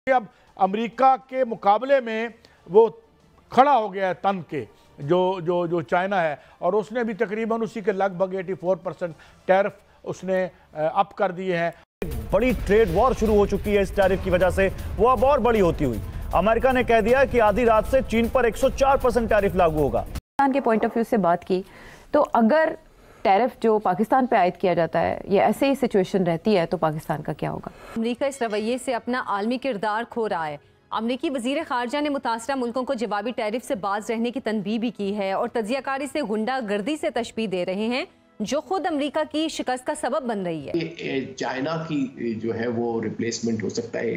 अब अमेरिका के मुकाबले में वो खड़ा हो गया है तन के जो चाइना है, और उसने भी तकरीबन उसी के लगभग 84% टैरिफ उसने अप कर दिए हैं। बड़ी ट्रेड वॉर शुरू हो चुकी है इस टैरिफ की वजह से, वो अब और बड़ी होती हुई। अमेरिका ने कह दिया कि आधी रात से चीन पर 104% टैरिफ लागू होगा। पाकिस्तान के पॉइंट ऑफ व्यू से बात की तो अगर टैरिफ जो पाकिस्तान पे आयद किया जाता है, ये ऐसे ही सिचुएशन रहती है तो पाकिस्तान का क्या होगा? अमेरिका इस रवैये से अपना आलमी किरदार खो रहा है। अमरीकी वजीर खारजा ने मुतासरा मुल्कों को जवाबी टैरिफ से बाज रहने की तनबीह भी की है और तजियाकारी से गुंडागर्दी से तशबीह दे रहे हैं, जो खुद अमेरिका की शिकस्त का सबब बन रही है। चाइना की जो है वो रिप्लेसमेंट हो सकता है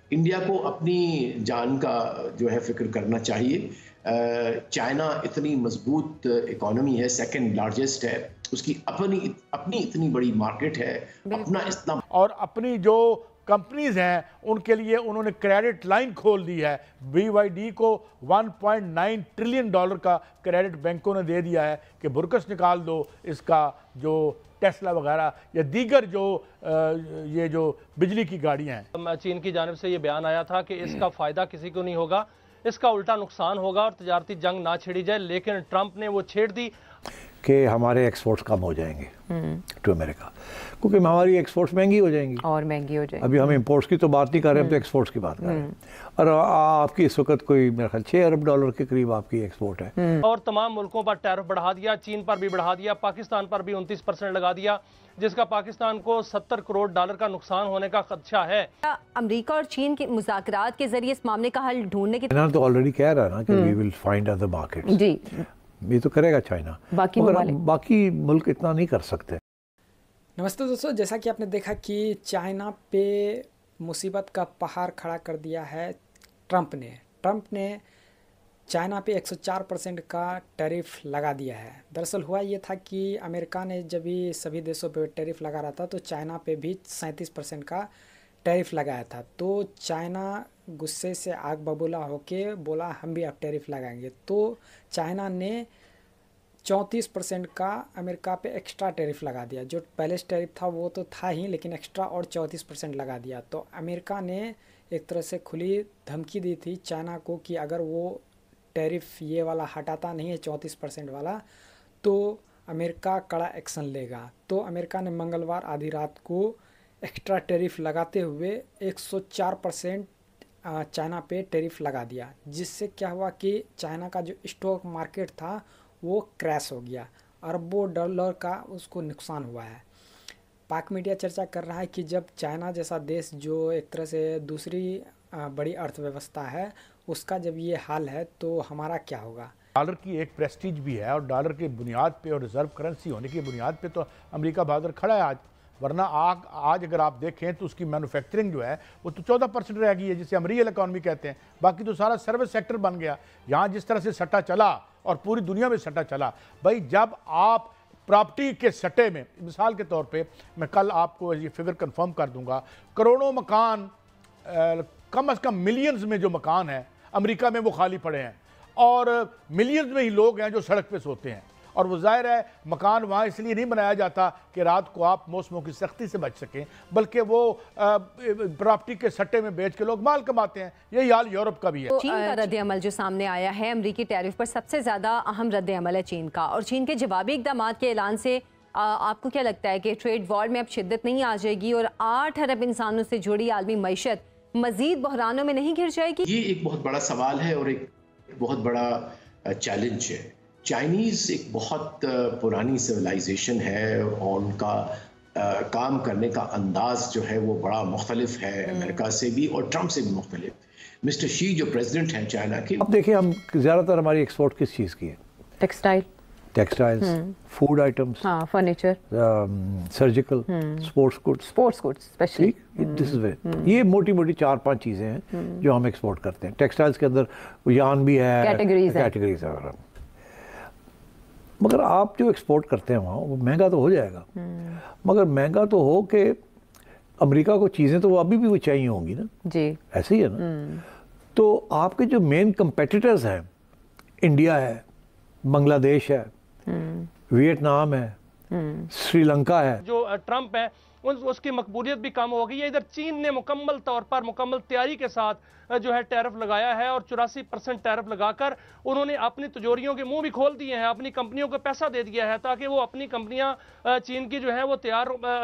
इंडिया को अपनी जान का जो है फिक्र करना चाहिए। चाइना इतनी मजबूत इकोनॉमी है, सेकंड लार्जेस्ट है, उसकी अपनी इतनी बड़ी मार्केट है, अपना इतना, और अपनी जो कंपनीज हैं उनके लिए उन्होंने क्रेडिट लाइन खोल दी है। BYD को $1.9 ट्रिलियन का क्रेडिट बैंकों ने दे दिया है कि बुरकस निकाल दो इसका, जो टेस्ला वगैरह या दीगर जो ये जो बिजली की गाड़ियां हैं। चीन की जानिब से ये बयान आया था कि इसका फ़ायदा किसी को नहीं होगा, इसका उल्टा नुकसान होगा और तजारती जंग ना छिड़ी जाए, लेकिन ट्रंप ने वो छेड़ दी कि हमारे एक्सपोर्ट्स कम हो जाएंगे टू अमेरिका, क्योंकि हमारी एक्सपोर्ट्स महंगी हो जाएंगी और महंगी हो जाएगी। अभी हम इंपोर्ट्स की तो बात नहीं कर रहे, हम तो एक्सपोर्ट्स की बात कर रहे हैं। और आपकी इस वक्त कोई मेरे ख्याल $6 अरब के करीब आपकी एक्सपोर्ट है। और तमाम मुल्कों पर टैरिफ बढ़ा दिया, चीन पर भी बढ़ा दिया, पाकिस्तान पर भी 29% लगा दिया, जिसका पाकिस्तान को $70 करोड़ का नुकसान होने का खदशा है। अमेरिका और चीन के मुज़ाकरात के जरिए इस मामले का हल ढूंढने की तो ऑलरेडी कह रहा है ना कि we will find other markets. जी, ये तो करेगा चाइना, बाकी मुल्क इतना नहीं कर सकते। नमस्ते दोस्तों, जैसा कि आपने देखा कि चाइना पे मुसीबत का पहाड़ खड़ा कर दिया है ट्रंप ने चाइना पे 104% का टैरिफ लगा दिया है। दरअसल हुआ ये था कि अमेरिका ने जब भी सभी देशों पे टैरिफ लगा रहा था तो चाइना पे भी 37% का टैरिफ लगाया था। तो चाइना गुस्से से आग बबूला होके बोला हम भी अब टैरिफ लगाएंगे। तो चाइना ने 34% का अमेरिका पे एक्स्ट्रा टैरिफ लगा दिया। जो पहले टैरिफ था वो तो था ही, लेकिन एक्स्ट्रा और 34% लगा दिया। तो अमेरिका ने एक तरह से खुली धमकी दी थी चाइना को कि अगर वो टैरिफ ये वाला हटाता नहीं है 34% वाला, तो अमेरिका कड़ा एक्शन लेगा। तो अमेरिका ने मंगलवार आधी रात को एक्स्ट्रा टैरिफ लगाते हुए 104% चाइना पे टैरिफ लगा दिया, जिससे क्या हुआ कि चाइना का जो स्टॉक मार्केट था वो क्रैश हो गया, अरबों डॉलर का उसको नुकसान हुआ है। पाक मीडिया चर्चा कर रहा है कि जब चाइना जैसा देश जो एक तरह से दूसरी बड़ी अर्थव्यवस्था है उसका जब ये हाल है तो हमारा क्या होगा। डॉलर की एक प्रेस्टीज भी है और डॉलर की बुनियाद पे और रिजर्व करेंसी होने की बुनियाद पे तो अमेरिका बहादुर खड़ा है आज, वरना आज अगर आप देखें तो उसकी मैन्युफैक्चरिंग जो है वो तो 14% रह गई है, जिसे हम रियल इकॉनमी कहते हैं। बाकी तो सारा सर्विस सेक्टर बन गया। यहाँ जिस तरह से सट्टा चला और पूरी दुनिया में सट्टा चला, भाई जब आप प्रॉपर्टी के सट्टे में, मिसाल के तौर पे मैं कल आपको ये फिगर कंफर्म कर दूंगा, करोड़ों मकान, कम से कम मिलियंस में जो मकान हैं अमेरिका में वो खाली पड़े हैं, और मिलियंस में ही लोग हैं जो सड़क पे सोते हैं। और वो जाहिर है मकान वहाँ इसलिए नहीं बनाया जाता कि रात को आप मौसमों की सख्ती से बच सकें, बल्कि वो प्रॉपर्टी के सट्टे में बेच के लोग माल कमाते हैं। यही हाल यूरोप का भी है। चीन का रद्द-ए-अमल जो सामने आया है अमरीकी टैरिफ पर, सबसे ज़्यादा अहम रद्द-ए-अमल है चीन का, और चीन के जवाबी इक़दामात के ऐलान से आपको क्या लगता है कि ट्रेड वॉर में अब शिद्दत नहीं आ जाएगी और 8 अरब इंसानों से जुड़ी आलमी मईशत मजीद बहरानों में नहीं घिर जाएगी? ये एक बहुत बड़ा सवाल है और एक बहुत बड़ा चैलेंज है। चाइनीज एक बहुत पुरानी सिविलाइजेशन है और उनका काम करने का अंदाज जो है वो बड़ा मुख्तलिफ है अमेरिका से भी और ट्रंप से भी मुख्तलिफ। मिस्टर शी जो प्रेसिडेंट हैं चाइना के, अब देखिए हम ज़्यादातर हमारी एक्सपोर्ट किस चीज़ की है? Textiles, food items, furniture, surgical, sports goods specially. This is ये मोटी 4-5 चीज़ें हैं जो हम एक्सपोर्ट करते हैं। टेक्सटाइल्स के अंदर यान भी है, कैटेगरीज है। मगर आप जो एक्सपोर्ट करते हैं वहाँ वो महंगा तो हो जाएगा, मगर महंगा तो हो कि अमेरिका को चीज़ें तो अभी भी वो चाहिए होंगी ना जी, ऐसे ही है ना। तो आपके जो मेन कंपेटिटर्स हैं, इंडिया है, बांग्लादेश है, वियतनाम है, श्रीलंका है। जो ट्रंप है उसकी मकबूलियत भी कम हो गई है। इधर चीन ने मुकम्मल तौर पर मुकम्मल तैयारी के साथ जो है टैरिफ लगाया है और 84% टैरिफ लगाकर उन्होंने अपनी तिजोरियों के मुंह भी खोल दिए हैं, अपनी कंपनियों को पैसा दे दिया है ताकि वो अपनी कंपनियां चीन की जो है वो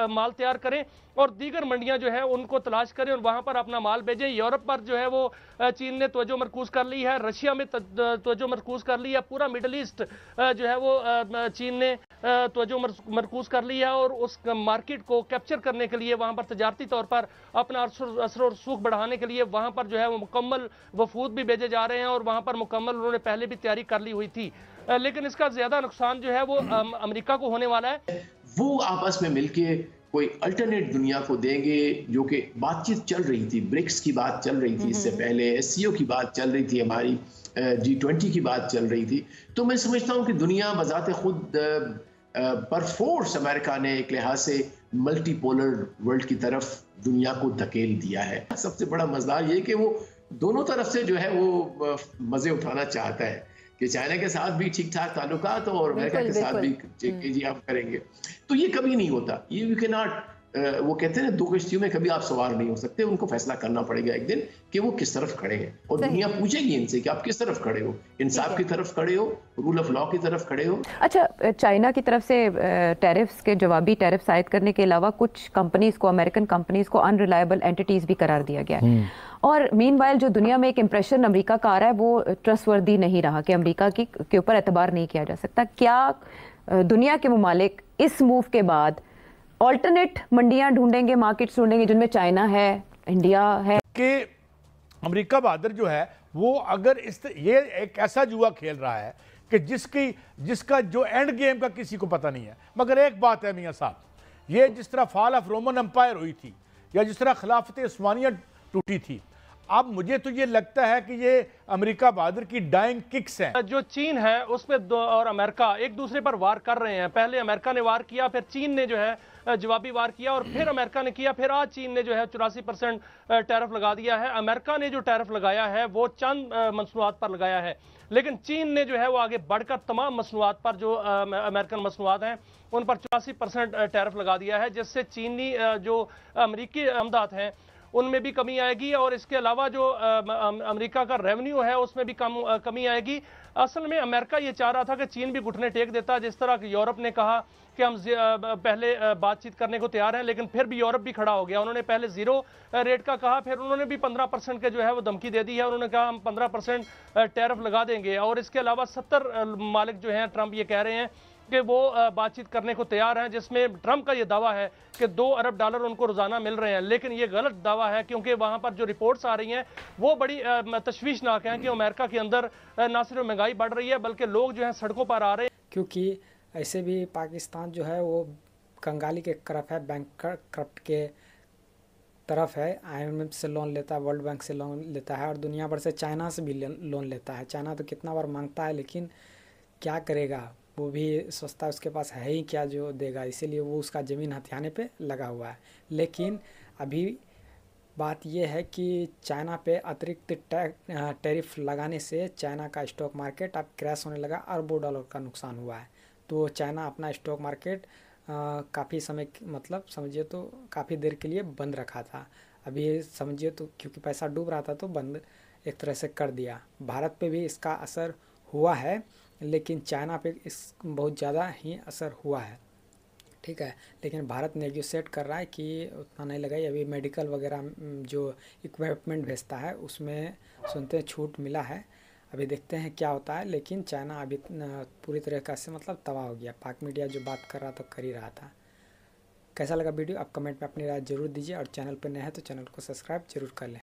माल तैयार करें और दीगर मंडियां जो है उनको तलाश करें और वहां पर अपना माल भेजें। यूरोप पर जो है वो चीन ने तवज्जो मरकूज कर ली है, रशिया में तवज्जो मरकूज कर ली है, पूरा मिडल ईस्ट जो है वो चीन ने तवज्जो मरकूज कर ली है और उस मार्केट को कैप्चर करने के लिए वहां पर तजारती तौर पर अपना असर और सूख बढ़ाने के लिए वहां पर जो है वो मुकम्मल वफूद भी भेजे जा रहे हैं और वहां पर मुकम्मल उन्होंने पहले भी तैयारी कर ली हुई थी। लेकिन इसका ज्यादा नुकसान जो है वो अमेरिका को होने वाला है। वो आपस में मिलके कोई अल्टरनेट दुनिया को देंगे, जो कि बातचीत चल रही थी, ब्रिक्स की बात चल रही थी, इससे पहले SCO की बात चल रही थी, हमारी G20 की बात चल रही थी। तो मैं समझता हूँ कि दुनिया बजाते खुद पर फोर्स अमेरिका ने एक लिहाज से मल्टीपोलर वर्ल्ड की तरफ दुनिया को धकेल दिया है। सबसे बड़ा मजेदार ये कि वो दोनों तरफ से जो है वो मजे उठाना चाहता है कि चाइना के साथ भी ठीक ठाक ताल्लुकात और अमेरिका के साथ भी जी आप करेंगे। तो ये कभी नहीं होता, ये यू कैन नॉट, वो कहते हैं 2 कश्तियों में कभी आप सवार नहीं हो सकते। उनको फैसला करना पड़ेगा एक दिन कि वो किस तरफ खड़े हैं और दुनिया पूछेगी इनसे कि आप किस तरफ खड़े हो, इंसाफ की तरफ खड़े हो, रूल ऑफ लॉ की तरफ खड़े हो। अच्छा, चाइना की तरफ से टैरिफ्स के जवाबी टैरिफ्स आयद करने के अलावा कुछ कंपनीज को, अमेरिकन कंपनीज को अनरिलायबल एंटिटीज भी करार दिया गया है और मीनवाइल जो दुनिया में एक इंप्रेशन अमेरिका का आ रहा है वो ट्रस्टवर्दी नहीं रहा कि अमेरिका के ऊपर एतबार नहीं किया जा सकता। क्या दुनिया के ममालिक इस मूव के बाद ऑल्टरनेट मंडियां ढूंढेंगे, मार्केट्स ढूंढेंगे जिनमें चाइना है, इंडिया है? कि अमेरिका बहादुर जो है वो अगर ये एक ऐसा जुआ खेल रहा है कि जिसका जो एंड गेम का किसी को पता नहीं है। मगर एक बात है मियां साहब, ये जिस तरह फॉल ऑफ रोमन एम्पायर हुई थी या जिस तरह खिलाफत उस्मानिया टूटी थी, अब मुझे तो ये लगता है कि ये अमेरिका बहादुर की डाइंग किक्स हैं। जो चीन है उसमें और अमेरिका एक दूसरे पर वार कर रहे हैं। पहले अमेरिका ने वार किया, फिर चीन ने जो है जवाबी वार किया और फिर अमेरिका ने किया, फिर आज चीन ने जो है 84% टैरिफ लगा दिया है। अमेरिका ने जो टैरिफ लगाया है वो चंद मसनूआत पर लगाया है, लेकिन चीन ने जो है वो आगे बढ़कर तमाम मसनूआत पर जो अमेरिकन मसनूआत हैं उन पर 84% टैरिफ लगा दिया है, जिससे चीनी जो अमेरिकी आमदात हैं उनमें भी कमी आएगी और इसके अलावा जो अमेरिका का रेवेन्यू है उसमें भी कमी आएगी। असल में अमेरिका ये चाह रहा था कि चीन भी घुटने टेक देता, जिस तरह कि यूरोप ने कहा कि हम पहले बातचीत करने को तैयार हैं, लेकिन फिर भी यूरोप भी खड़ा हो गया। उन्होंने पहले 0 रेट का कहा, फिर उन्होंने भी 15% के जो है वो धमकी दे दी है। उन्होंने कहा हम 15% टैरिफ लगा देंगे और इसके अलावा 70 मालिक जो हैं ट्रंप ये कह रहे हैं कि वो बातचीत करने को तैयार हैं, जिसमें ट्रंप का ये दावा है कि $2 अरब उनको रोजाना मिल रहे हैं। लेकिन ये गलत दावा है क्योंकि वहां पर जो रिपोर्ट्स आ रही हैं वो बड़ी तशवीशनाक हैं कि अमेरिका के अंदर ना सिर्फ महंगाई बढ़ रही है बल्कि लोग जो हैं सड़कों पर आ रहे हैं। क्योंकि ऐसे भी पाकिस्तान जो है वो कंगाली के तरफ है, बैंक करप्ट के तरफ है। IMF से लोन लेता है, वर्ल्ड बैंक से लोन लेता है और दुनिया भर से चाइना से भी लोन लेता है। चाइना तो कितना बार मांगता है लेकिन क्या करेगा, वो भी सोचता है उसके पास है ही क्या जो देगा, इसीलिए वो उसका ज़मीन हथियाने पे लगा हुआ है। लेकिन अभी बात यह है कि चाइना पे अतिरिक्त टैरिफ लगाने से चाइना का स्टॉक मार्केट अब क्रैश होने लगा, अरबों डॉलर का नुकसान हुआ है। तो चाइना अपना स्टॉक मार्केट काफ़ी समय मतलब समझिए तो काफ़ी देर के लिए बंद रखा था। अभी समझिए तो क्योंकि पैसा डूब रहा था तो बंद एक तरह से कर दिया। भारत पे भी इसका असर हुआ है लेकिन चाइना पे इस बहुत ज़्यादा ही असर हुआ है, ठीक है। लेकिन भारत नेगोशिएट कर रहा है कि उतना नहीं लगाई। अभी मेडिकल वगैरह जो इक्विपमेंट भेजता है उसमें सुनते हैं छूट मिला है, अभी देखते हैं क्या होता है। लेकिन चाइना अभी पूरी तरीक़े से मतलब तबाह हो गया। पाक मीडिया जो बात कर रहा था कर ही रहा था। कैसा लगा वीडियो आप कमेंट में अपनी राय जरूर दीजिए और चैनल पर नए हैं तो चैनल को सब्सक्राइब जरूर कर लें।